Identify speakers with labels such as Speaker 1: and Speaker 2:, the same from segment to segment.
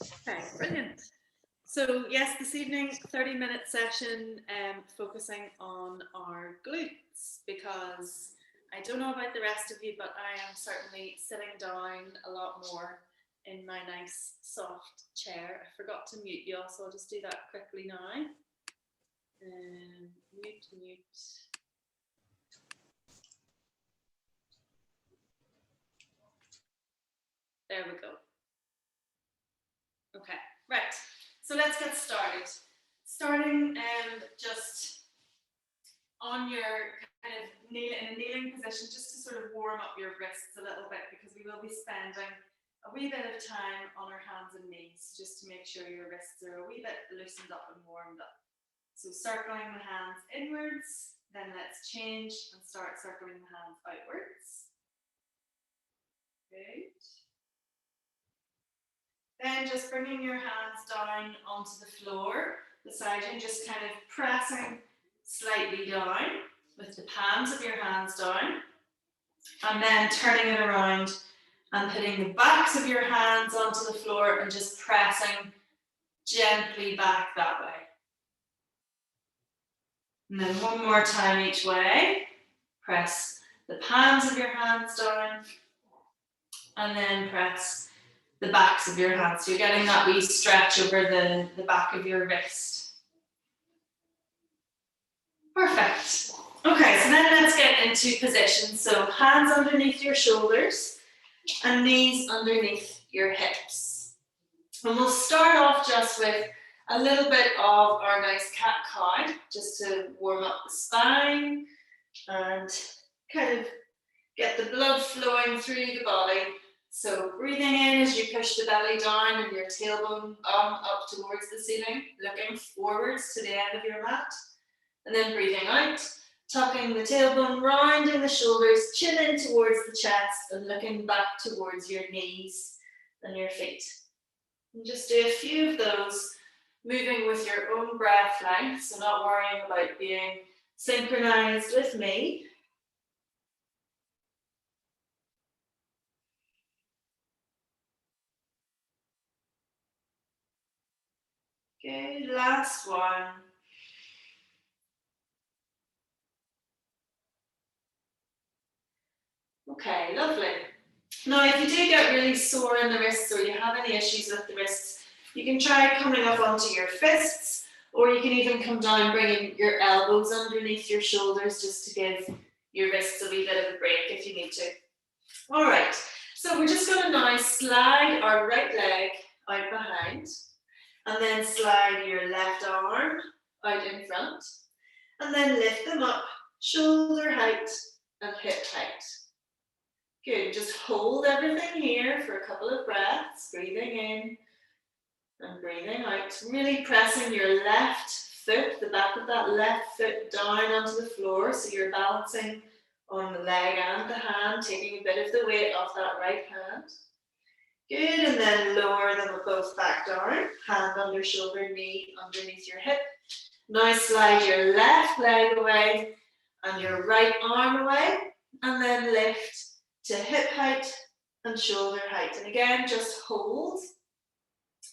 Speaker 1: Okay, brilliant. So yes, this evening, 30-minute session focusing on our glutes, because I don't know about the rest of you, but I am certainly sitting down a lot more in my nice soft chair. I forgot to mute you all, so I'll just do that quickly now. Mute. There we go. Okay, right. So let's get started. Starting just on your kind of in a kneeling position, just to sort of warm up your wrists a little bit, because we will be spending a wee bit of time on our hands and knees, just to make sure your wrists are a wee bit loosened up and warmed up. So circling the hands inwards, then let's change and start circling the hands outwards. Good. Then just bringing your hands down onto the floor beside you, and just kind of pressing slightly down with the palms of your hands down, and then turning it around and putting the backs of your hands onto the floor and just pressing gently back that way. And then one more time each way. Press the palms of your hands down, and then press the backs of your hands. So you're getting that wee stretch over the back of your wrist. Perfect. Okay, so then let's get into position. So hands underneath your shoulders and knees underneath your hips. And we'll start off just with a little bit of our nice cat-cow, just to warm up the spine and kind of get the blood flowing through the body. So breathing in as you push the belly down and your tailbone up towards the ceiling, looking forwards to the end of your mat. And then breathing out, tucking the tailbone, rounding the shoulders, chin in towards the chest and looking back towards your knees and your feet. And just do a few of those, moving with your own breath length, so not worrying about being synchronized with me. Good, last one. Okay, lovely. Now, if you do get really sore in the wrists or you have any issues with the wrists, you can try coming up onto your fists, or you can even come down bringing your elbows underneath your shoulders, just to give your wrists a wee bit of a break if you need to. All right, so we're just going to now slide our right leg out behind, and then slide your left arm out in front, and then lift them up, shoulder height and hip height. Good, just hold everything here for a couple of breaths, breathing in and breathing out. Really pressing your left foot, the back of that left foot down onto the floor, so you're balancing on the leg and the hand, taking a bit of the weight off that right hand. Good, and then lower them both back down, hand under shoulder, knee underneath your hip. Now slide your left leg away and your right arm away, and then lift to hip height and shoulder height. And again, just hold,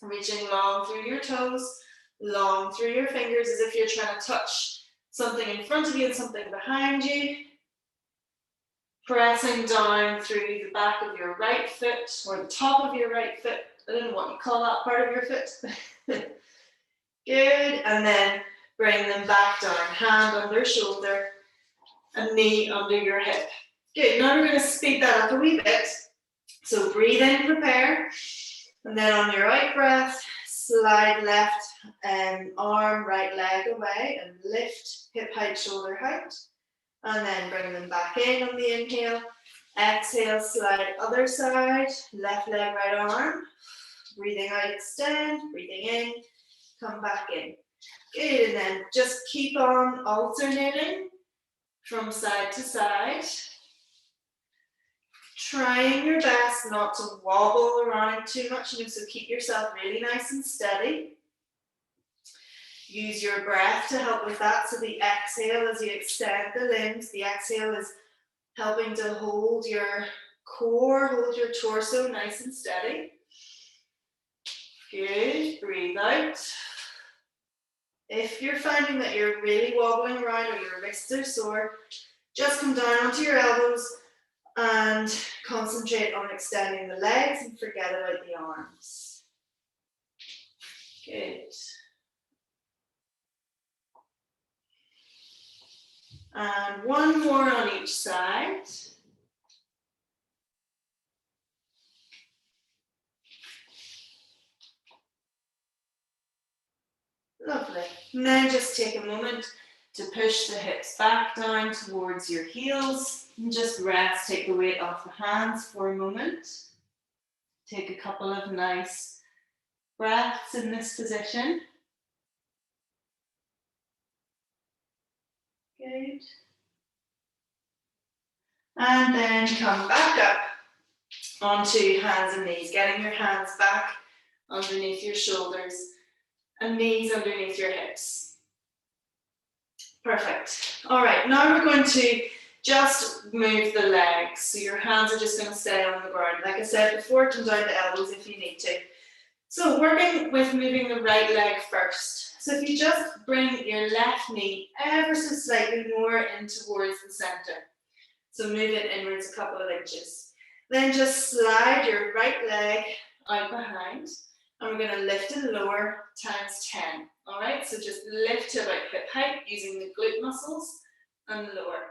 Speaker 1: reaching long through your toes, long through your fingers, as if you're trying to touch something in front of you and something behind you. Pressing down through the back of your right foot, or the top of your right foot. I don't know what you call that part of your foot. Good, and then bring them back down, hand under shoulder and knee under your hip. Good, now we're going to speed that up a wee bit. So breathe in, prepare, and then on your out breath, slide left arm, right leg away and lift hip height, shoulder height. And then bring them back in on the inhale. Exhale, slide other side, left leg, right arm. Breathing out, extend, breathing in, come back in. Good, and then just keep on alternating from side to side. Trying your best not to wobble around too much, so keep yourself really nice and steady. Use your breath to help with that. So the exhale, as you extend the limbs, the exhale is helping to hold your core, hold your torso nice and steady. Good, breathe out. If you're finding that you're really wobbling around or your wrists are sore, just come down onto your elbows and concentrate on extending the legs and forget about the arms. Good. And one more on each side. Lovely. Now just take a moment to push the hips back down towards your heels and just rest, take the weight off the hands for a moment. Take a couple of nice breaths in this position. Good. And then come back up onto hands and knees, getting your hands back underneath your shoulders and knees underneath your hips. Perfect. All right, now we're going to just move the legs. So your hands are just going to stay on the ground. Like I said before, come down to elbows if you need to. So working with moving the right leg first. So if you just bring your left knee ever so slightly more in towards the center. So move it inwards a couple of inches. Then just slide your right leg out behind. And we're going to lift and lower times 10. All right, so just lift to about hip height using the glute muscles and lower.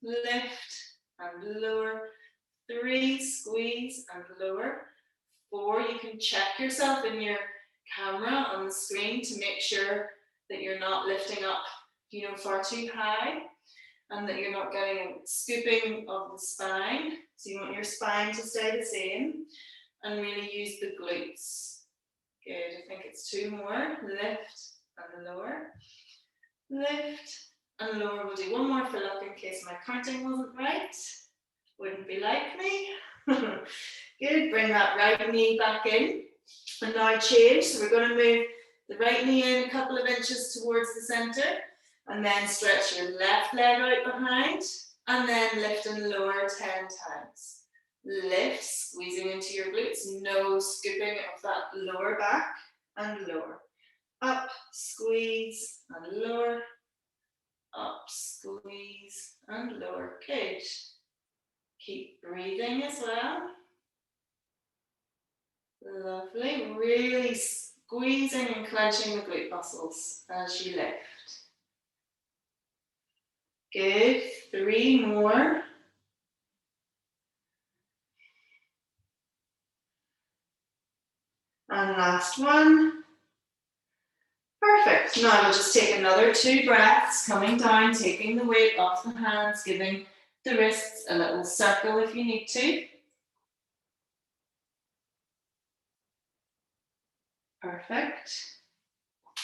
Speaker 1: Lift and lower. 3, squeeze and lower. 4, you can check yourself in your camera on the screen to make sure that you're not lifting up, far too high and that you're not getting a scooping of the spine. So you want your spine to stay the same and really use the glutes. Good, I think it's 2 more. Lift and lower. Lift and lower. We'll do 1 more for luck in case my counting wasn't right. Wouldn't be like me. Good, bring that right knee back in. And now change. So we're going to move the right knee in a couple of inches towards the center. And then stretch your left leg out behind. And then lift and lower 10 times. Lift, squeezing into your glutes, no scooping of that lower back, and lower. Up, squeeze, and lower. Up, squeeze, and lower. Good. Keep breathing as well. Lovely. Really squeezing and clenching the glute muscles as you lift. Good. 3 more. And last one. Perfect. Now we'll just take another 2 breaths, coming down, taking the weight off the hands, giving the wrists a little circle if you need to. Perfect.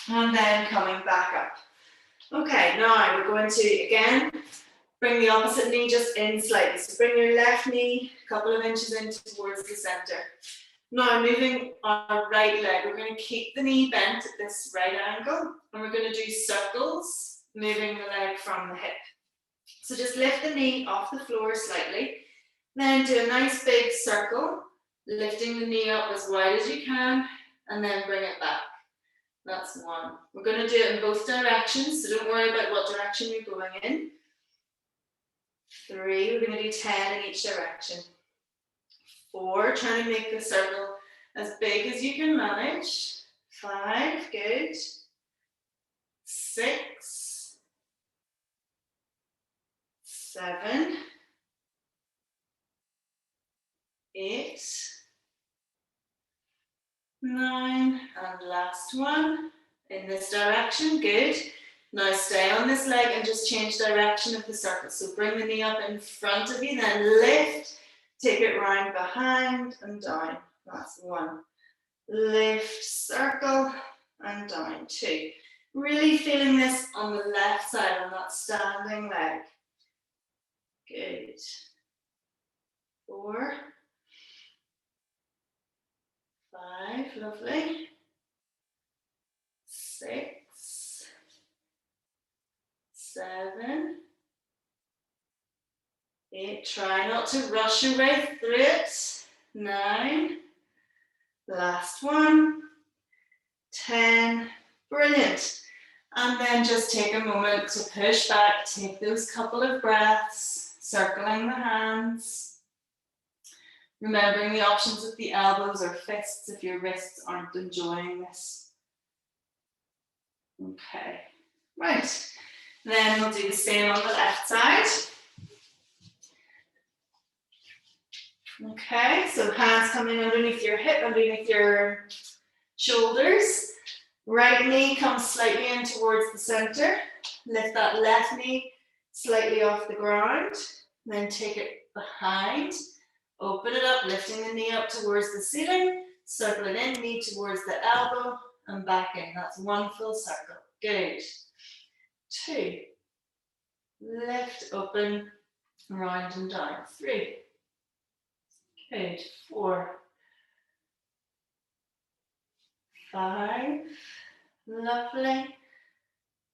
Speaker 1: And then coming back up. Okay, now we're going to, again, bring the opposite knee just in slightly. So bring your left knee a couple of inches in towards the center. Now moving our right leg, we're going to keep the knee bent at this right angle and we're going to do circles, moving the leg from the hip. So just lift the knee off the floor slightly, then do a nice big circle, lifting the knee up as wide as you can and then bring it back. That's 1. We're going to do it in both directions, so don't worry about what direction you're going in. 3, we're going to do 10 in each direction. 4, trying to make the circle as big as you can manage. 5, good. 6, 7, 8, 9, and last one in this direction, good. Now stay on this leg and just change direction of the circle. So bring the knee up in front of you, then lift. Take it round behind and down. That's 1. Lift, circle, and down. 2. Really feeling this on the left side, on that standing leg. Good. 4. 5, lovely. 6. 7. 8, try not to rush your way through it. 9, last one. 10, brilliant. And then just take a moment to push back, take those couple of breaths, circling the hands. Remembering the options with the elbows or fists if your wrists aren't enjoying this. Okay, right. Then we'll do the same on the left side. Okay, so hands coming underneath your hip, underneath your shoulders. Right knee comes slightly in towards the center. Lift that left knee slightly off the ground. Then take it behind. Open it up, lifting the knee up towards the ceiling. Circle it in, knee towards the elbow and back in. That's one full circle. Good. 2. Lift, open, round and down. 3. Good. 4. 5. Lovely.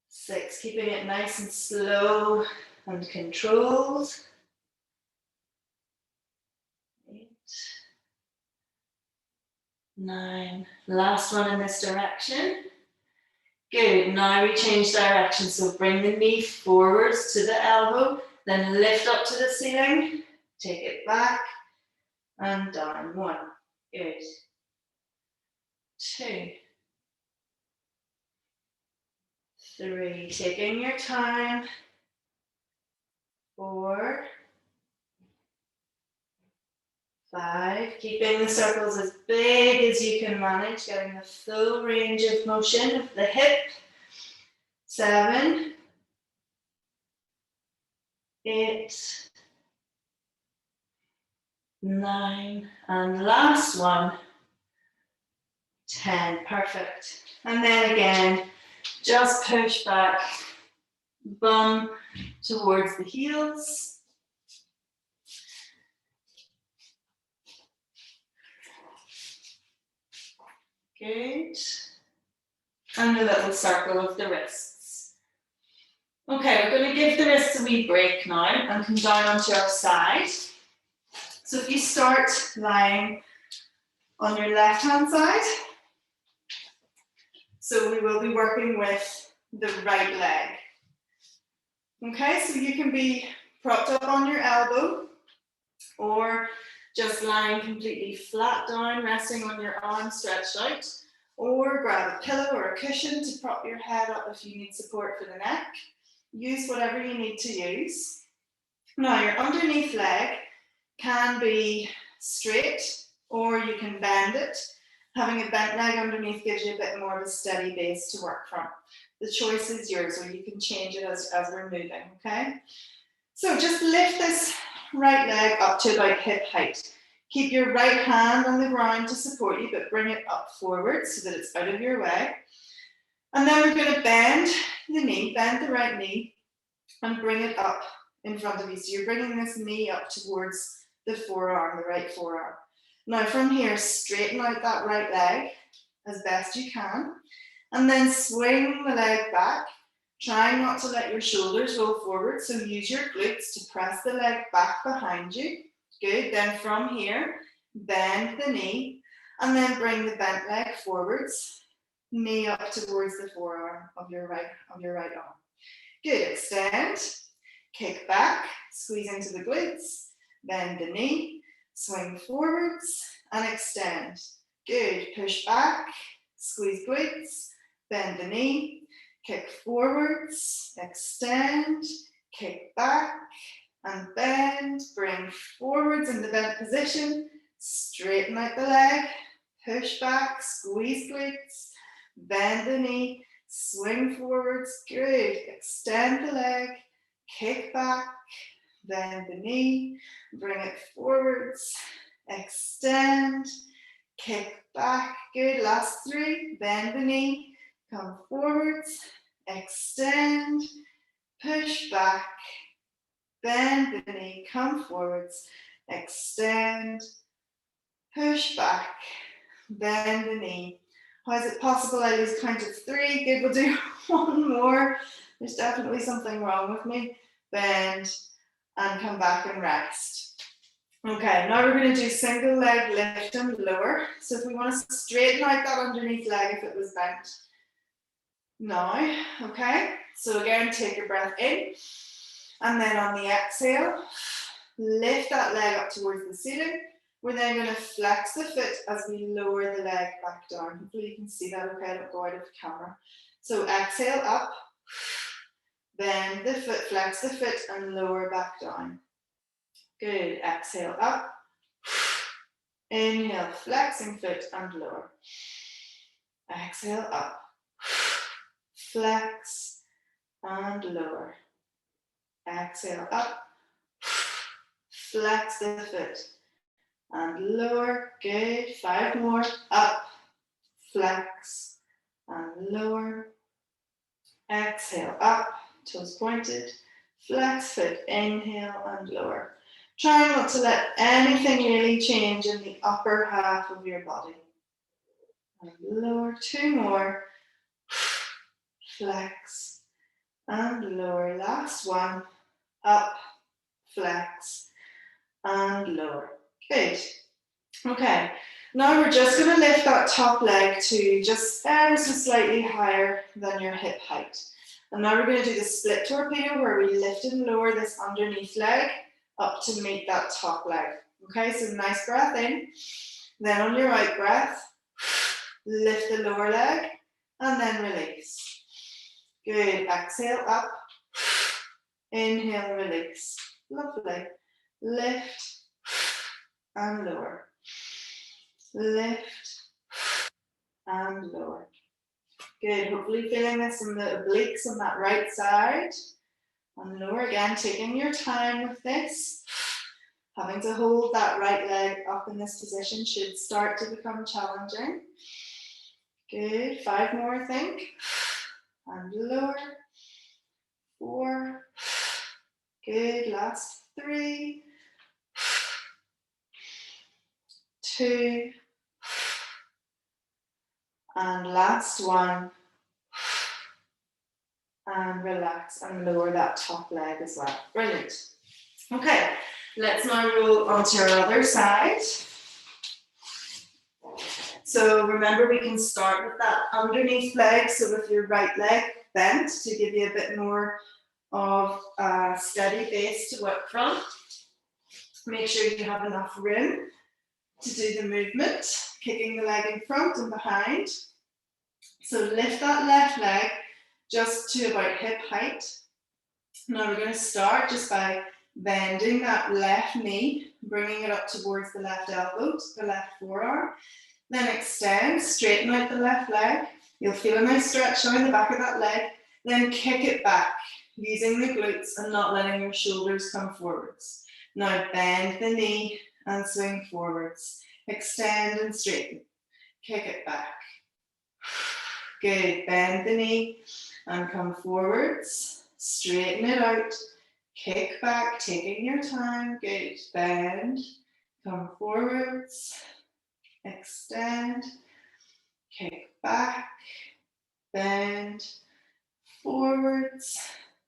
Speaker 1: 6. Keeping it nice and slow and controlled. 8. 9. Last one in this direction. Good. Now we change direction. So bring the knee forwards to the elbow, then lift up to the ceiling, take it back and down. 1. Good. 2. 3. Taking your time. 4. 5. Keeping the circles as big as you can manage, getting the full range of motion of the hip. 7. 8. 9. And last one. 10. Perfect. And then again, just push back, bum towards the heels. Good. And a little circle of the wrists. Okay, we're going to give the wrists a wee break now and come down onto our side. So if you start lying on your left hand side, so we will be working with the right leg. Okay, so you can be propped up on your elbow or just lying completely flat down, resting on your arms stretched out, or grab a pillow or a cushion to prop your head up if you need support for the neck. Use whatever you need to use. Now your underneath leg can be straight or you can bend it. Having a bent leg underneath gives you a bit more of a steady base to work from. The choice is yours, or you can change it as we're moving, okay? So just lift this right leg up to about hip height. Keep your right hand on the ground to support you, but bring it up forward so that it's out of your way. And then we're going to bend the knee, bend the right knee, and bring it up in front of you. So you're bringing this knee up towards the forearm, the right forearm. Now from here, straighten out that right leg as best you can, and then swing the leg back, trying not to let your shoulders roll forward. So use your glutes to press the leg back behind you. Good. Then from here, bend the knee, and then bring the bent leg forwards, knee up towards the forearm of your right arm. Good. Extend, kick back, squeeze into the glutes, bend the knee, swing forwards, and extend. Good. Push back, squeeze glutes, bend the knee, kick forwards, extend, kick back, and bend, bring forwards in the bent position, straighten out the leg, push back, squeeze glutes, bend the knee, swing forwards, good, extend the leg, kick back, bend the knee, bring it forwards, extend, kick back, good, last 3, bend the knee, come forwards, extend, push back, bend the knee, come forwards, extend, push back, bend the knee. How is it possible I lose count of 3? Good, we'll do one more. There's definitely something wrong with me. Bend and come back and rest. Okay, now we're going to do single leg lift and lower. So if we want to straighten out that underneath leg if it was bent. Now, okay, so again, take your breath in, and then on the exhale, lift that leg up towards the ceiling. We're then going to flex the foot as we lower the leg back down. Hopefully you can see that, okay, don't go out of the camera. So exhale up, bend the foot, flex the foot, and lower back down. Good, exhale up, inhale, flexing foot and lower. Exhale up, flex and lower. Exhale up, flex the foot and lower. Good, 5 more, up, flex and lower. Exhale up, toes pointed, flex foot, inhale and lower. Try not to let anything really change in the upper half of your body. And lower, 2 more, flex and lower. Last one, up, flex and lower. Good. Okay, now we're just going to lift that top leg to just ever so slightly higher than your hip height. And now we're going to do the split torpedo where we lift and lower this underneath leg up to meet that top leg. Okay, so nice breath in. Then on your out breath, lift the lower leg and then release. Good, exhale up, inhale, release. Lovely. Lift and lower. Lift and lower. Good, hopefully feeling this in the obliques on that right side. And lower again, taking your time with this. Having to hold that right leg up in this position should start to become challenging. Good, 5 more I think. And lower. 4. Good, last 3. 2. And last 1. And relax and lower that top leg as well. Brilliant. Okay, let's now roll onto our other side. So remember, we can start with that underneath leg, so with your right leg bent to give you a bit more of a steady base to work from. Make sure you have enough room to do the movement, kicking the leg in front and behind. So lift that left leg just to about hip height. Now we're going to start just by bending that left knee, bringing it up towards the left elbow, the left forearm. Then extend, straighten out the left leg. You'll feel a nice stretch down the back of that leg. Then kick it back, using the glutes and not letting your shoulders come forwards. Now bend the knee and swing forwards. Extend and straighten. Kick it back. Good, bend the knee and come forwards. Straighten it out. Kick back, taking your time. Good, bend. Come forwards. Extend. Kick back. Bend. Forwards.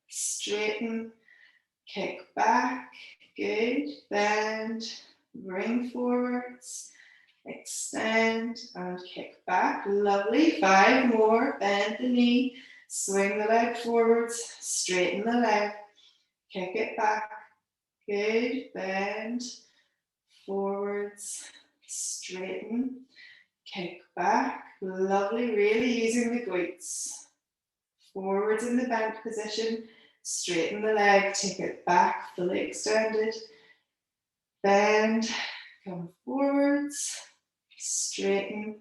Speaker 1: Straighten. Kick back. Good, bend. Bring forwards. Extend and kick back. Lovely. 5 more. Bend the knee. Swing the leg forwards. Straighten the leg. Kick it back. Good. Bend. Forwards. Straighten. Kick back. Lovely. Really using the glutes. Forwards in the bent position. Straighten the leg. Take it back. Fully extended. Bend. Come forwards. Straighten,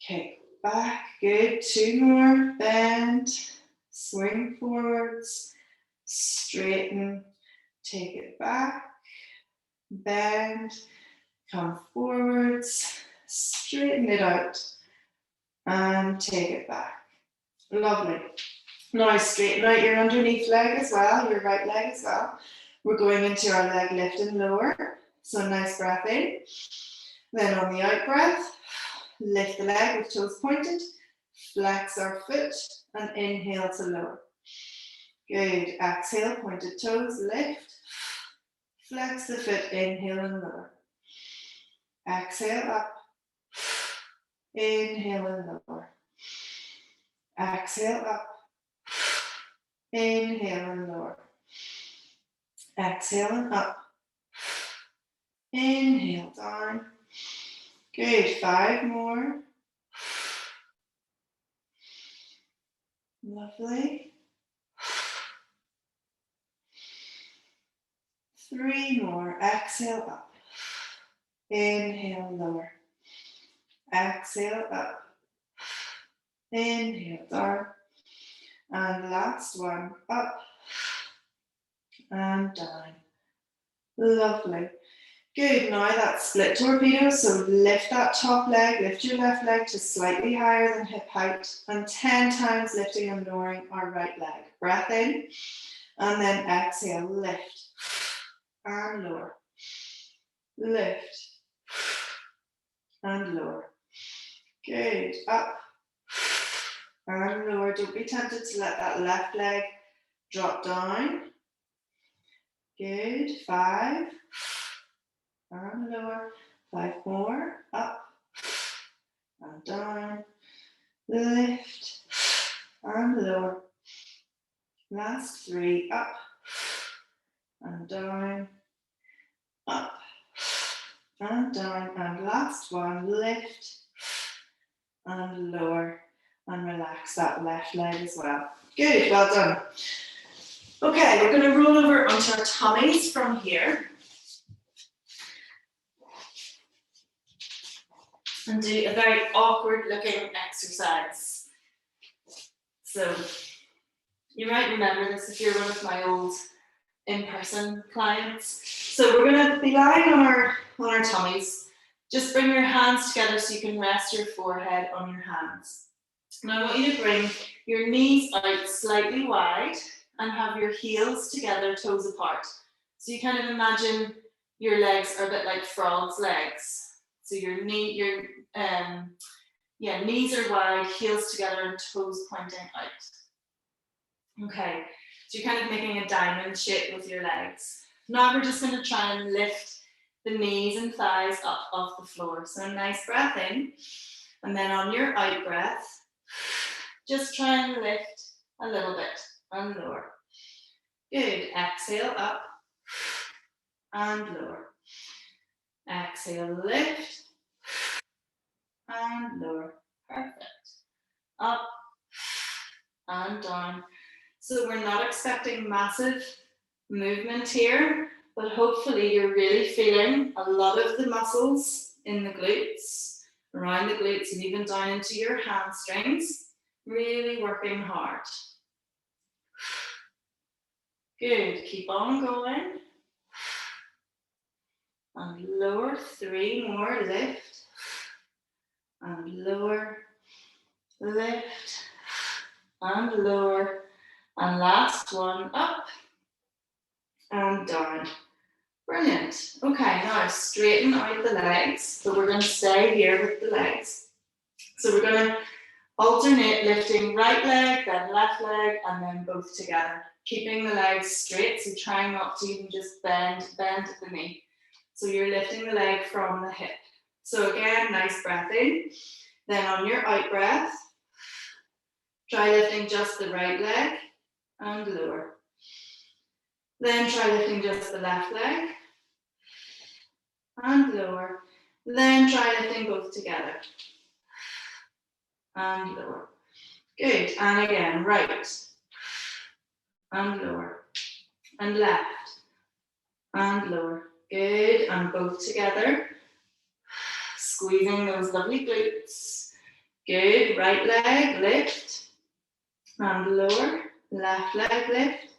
Speaker 1: kick back, good, 2 more, bend, swing forwards, straighten, take it back, bend, come forwards, straighten it out, and take it back. Lovely. Now straighten out your underneath leg as well, your right leg as well. We're going into our leg lift and lower, so nice breath in. Then on the out breath, lift the leg with toes pointed, flex our foot and inhale to lower. Good, exhale, pointed toes, lift, Flex the foot, inhale and lower. Exhale up. Inhale and lower. Exhale up. Inhale and lower. Exhale and up. Inhale down. Good. 5 more. Lovely. 3 more. Exhale up. Inhale, lower. Exhale up. Inhale down. And last one. Up and down. Lovely. Good. Now that's split torpedo. So lift that top leg. Lift your left leg to slightly higher than hip height. And 10 times lifting and lowering our right leg. Breath in. And then exhale. Lift. And lower. Lift. And lower. Good. Up. And lower. Don't be tempted to let that left leg drop down. Good. 5. And lower. 5 more. Up. And down. Lift. And lower. Last 3. Up. And down. Up. And down. And last one. Lift. And lower. And relax that left leg as well. Good, well done. Okay, we're going to roll over onto our tummies from here. And do a very awkward looking exercise. So, you might remember this if you're one of my old in-person clients. So we're going to be lying on our tummies. Just bring your hands together so you can rest your forehead on your hands. And I want you to bring your knees out slightly wide and have your heels together, toes apart. So you kind of imagine your legs are a bit like frogs' legs. So your knees are wide, heels together, and toes pointing out. Okay, so you're kind of making a diamond shape with your legs. Now we're just going to try and lift the knees and thighs up off the floor. So a nice breath in, and then on your out breath, just try and lift a little bit and lower. Good. Exhale up and lower. Exhale, lift and lower. Perfect. Up and down. So we're not expecting massive movement here, but hopefully you're really feeling a lot of the muscles in the glutes, around the glutes, and even down into your hamstrings. Really working hard. Good. Keep on going. And lower. 3 more. Lift. And lower. Lift. And lower. And last one. Up. And down. Brilliant. Okay, now straighten out the legs. So we're going to stay here with the legs. So we're going to alternate lifting right leg, then left leg, and then both together. Keeping the legs straight, so trying not to even just bend the knee. So you're lifting the leg from the hip. So again, nice breath in. Then on your out breath, try lifting just the right leg and lower. Then try lifting just the left leg and lower. Then try lifting both together and lower. Good. And again, right and lower and left and lower. Good. And both together. Squeezing those lovely glutes. Good. Right leg, lift and lower. Left leg, lift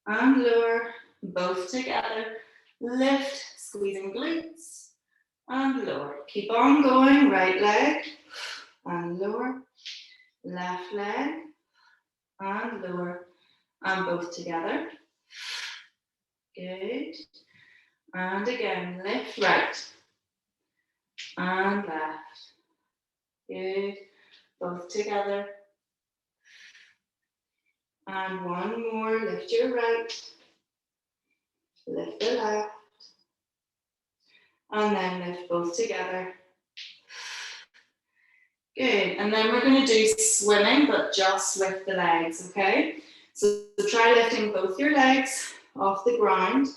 Speaker 1: and lower. Both together. Lift, squeezing glutes and lower. Keep on going. Right leg and lower. Left leg and lower. And both together. Good. And again, lift right and left. Good. Both together. And one more. Lift your right lift the left, and then lift both together. Good, and then we're going to do swimming, but just with the legs, okay? So try lifting both your legs off the ground,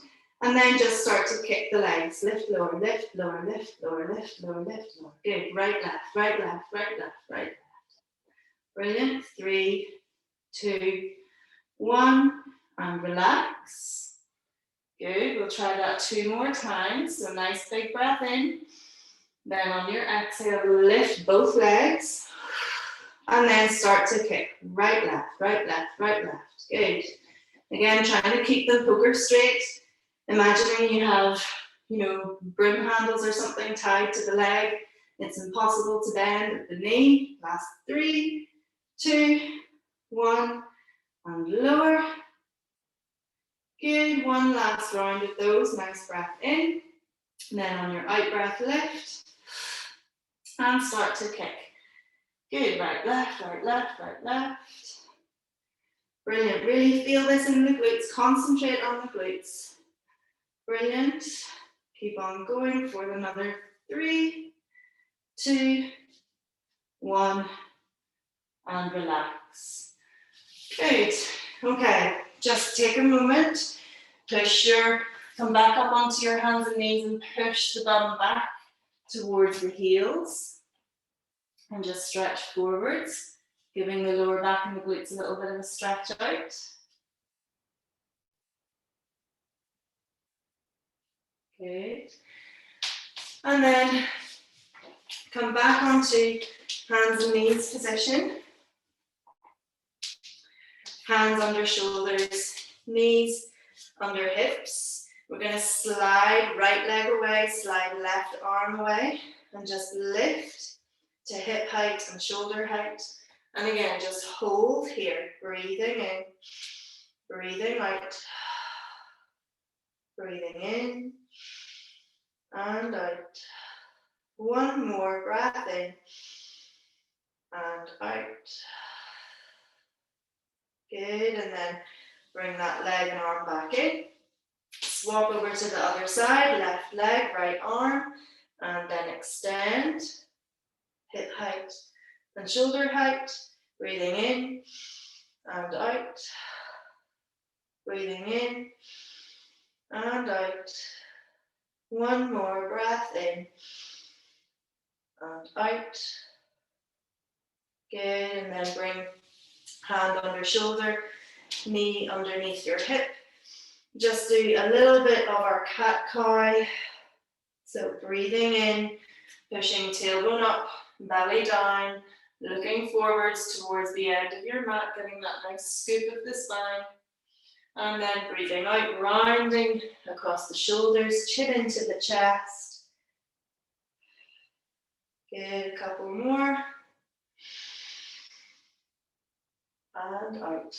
Speaker 1: and then just start to kick the legs. Lift lower, lift lower, lift lower, lift lower, lift lower. Good, right, left, right, left, right, left, right, left. Brilliant, 3, 2, 1, and relax. Good, we'll try that 2 more times. So nice big breath in. Then on your exhale, lift both legs. And then start to kick. Right, left, right, left, right, left. Good. Again, trying to keep the poker straight. Imagining you have, broom handles or something tied to the leg. It's impossible to bend at the knee. Last 3, 2, 1, and lower. Good, 1 last round of those. Nice breath in. And then on your out breath, lift. And start to kick. Good, right, left, right, left, right, left. Brilliant, really feel this in the glutes. Concentrate on the glutes. Brilliant. Keep on going for another 3, 2, 1, and relax. Good. Okay, just take a moment. Come back up onto your hands and knees and push the bum back towards the heels. And just stretch forwards, giving the lower back and the glutes a little bit of a stretch out. Good. And then come back onto hands and knees position. Hands under shoulders, knees under hips. We're going to slide right leg away, slide left arm away, and just lift to hip height and shoulder height. And again, just hold here, breathing in, breathing out, breathing in and out. 1 more breath in and out. Good, and then bring that leg and arm back in. Swap over to the other side, left leg, right arm, and then extend. Hip height and shoulder height. Breathing in and out. Breathing in and out. 1 more breath in and out. Good, and then bring hand under shoulder, knee underneath your hip. Just do a little bit of our cat-cow. So breathing in, pushing tailbone up, belly down, looking forwards towards the end of your mat, getting that nice scoop of the spine. And then breathing out, rounding across the shoulders, chin into the chest. Good, a couple more. And out.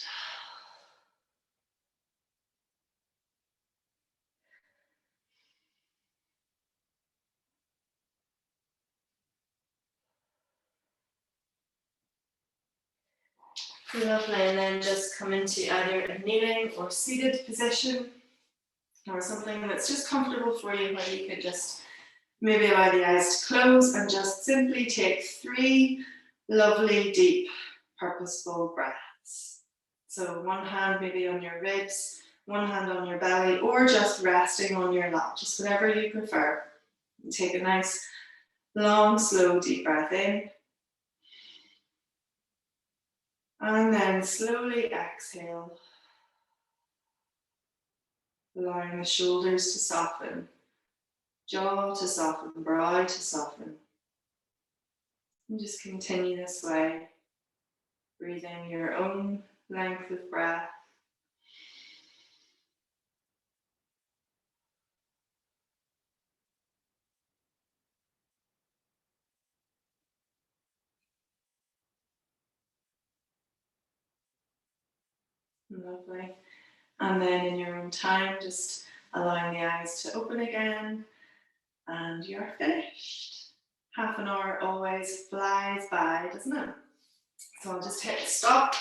Speaker 1: Lovely, and then just come into either a kneeling or seated position, or something that's just comfortable for you, where you could just maybe allow the eyes to close and just simply take 3 lovely, deep, purposeful breaths. So 1 hand maybe on your ribs, 1 hand on your belly, or just resting on your lap, just whatever you prefer. And take a nice, long, slow, deep breath in. And then slowly exhale, allowing the shoulders to soften, jaw to soften, brow to soften. And just continue this way, breathing your own length of breath. Lovely. And then in your own time, just allowing the eyes to open again, and you're finished. Half an hour always flies by, doesn't it? So I'll just hit stop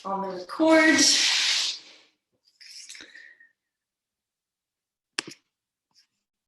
Speaker 1: on the record.